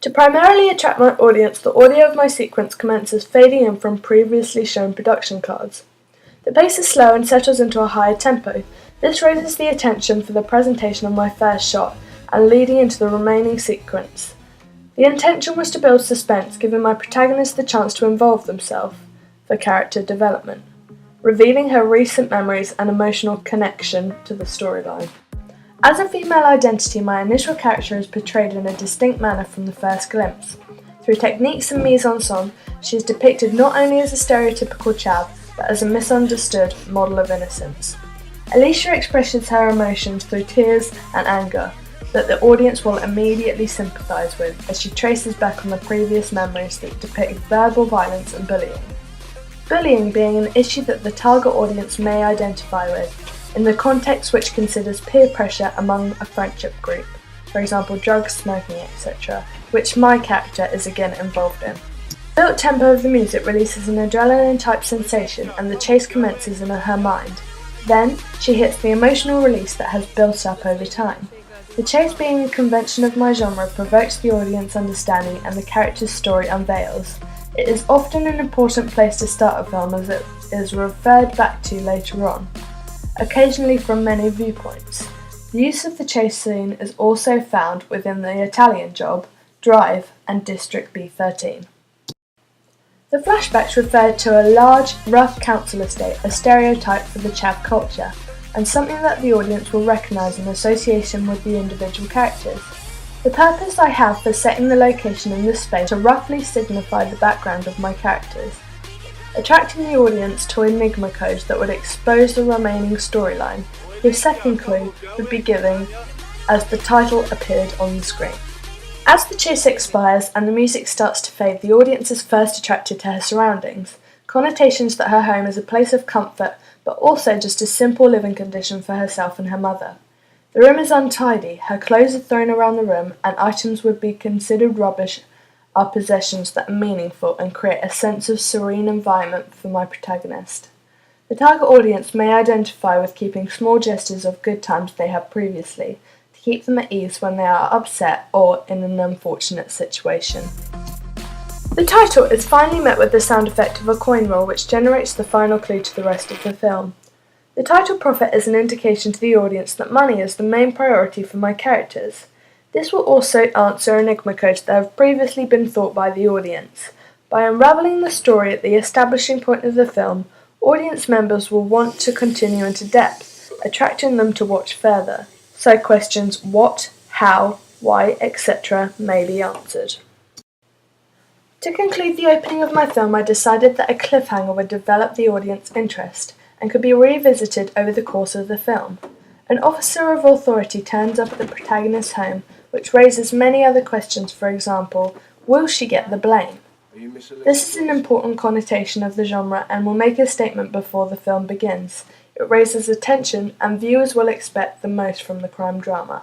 To primarily attract my audience, the audio of my sequence commences fading in from previously shown production cards. The pace is slow and settles into a higher tempo. This raises the attention for the presentation of my first shot and leading into the remaining sequence. The intention was to build suspense, giving my protagonist the chance to involve themselves for character development, revealing her recent memories and emotional connection to the storyline. As a female identity, my initial character is portrayed in a distinct manner from the first glimpse. Through techniques and mise-en-scène, she is depicted not only as a stereotypical chav, but as a misunderstood model of innocence. Alicia expresses her emotions through tears and anger that the audience will immediately sympathise with as she traces back on the previous memories that depict verbal violence and bullying. Bullying being an issue that the target audience may identify with, in the context which considers peer pressure among a friendship group, for example drugs, smoking, etc., which my character is again involved in. The built tempo of the music releases an adrenaline-type sensation and the chase commences in her mind. Then, she hits the emotional release that has built up over time. The chase being a convention of my genre provokes the audience understanding and the character's story unveils. It is often an important place to start a film as it is referred back to later on, occasionally from many viewpoints. The use of the chase scene is also found within The Italian Job, Drive, and District B13. The flashbacks referred to a large, rough council estate, a stereotype for the chav culture, and something that the audience will recognise in association with the individual characters. The purpose I have for setting the location in this space to roughly signify the background of my characters, attracting the audience to enigma codes that would expose the remaining storyline. The second clue would be given as the title appeared on the screen. As the chase expires and the music starts to fade, the audience is first attracted to her surroundings, connotations that her home is a place of comfort, but also just a simple living condition for herself and her mother. The room is untidy, her clothes are thrown around the room, and items would be considered rubbish are possessions that are meaningful and create a sense of serene environment for my protagonist. The target audience may identify with keeping small gestures of good times they had previously, to keep them at ease when they are upset or in an unfortunate situation. The title is finally met with the sound effect of a coin roll, which generates the final clue to the rest of the film. The title profit is an indication to the audience that money is the main priority for my characters. This will also answer enigma codes that have previously been thought by the audience. By unravelling the story at the establishing point of the film, audience members will want to continue into depth, attracting them to watch further. So questions what, how, why, etc. may be answered. To conclude the opening of my film, I decided that a cliffhanger would develop the audience interest and could be revisited over the course of the film. An officer of authority turns up at the protagonist's home, which raises many other questions. For example, will she get the blame? This is an important connotation of the genre and will make a statement before the film begins. It raises attention and viewers will expect the most from the crime drama.